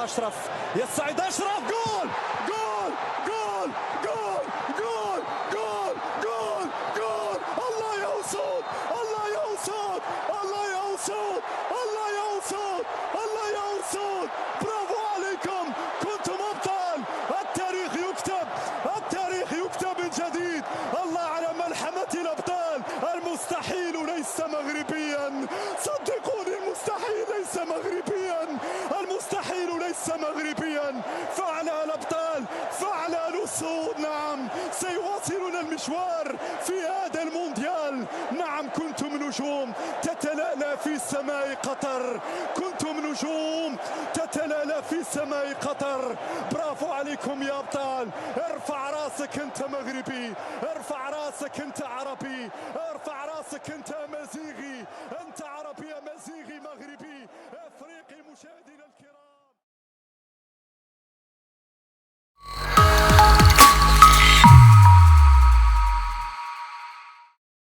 أشرف، يصعد أشرف، جول جول جول جول جول جول جول جول. الله يا أسود، الله يا أسود، الله يا أسود، الله يا أسود، الله يا أسود. برافو عليكم، كنتم أبطال. التاريخ يكتب، التاريخ يكتب من جديد. الله على ملحمة الأبطال. المستحيل ليس مغربيا، صدقوني المستحيل ليس مغربيا، المستحيل ليس مغربيا. فعل الأبطال، فعل الأسود. نعم سيواصلون المشوار في هذا المونديال. نعم كنتم نجوم تتلألأ في سماء قطر، كنتم نجوم تتلألأ في سماء قطر. برافو عليكم يا أبطال. ارفع راسك أنت مغربي، ارفع راسك أنت عربي، ارفع راسك أنت أمازيغي، أنت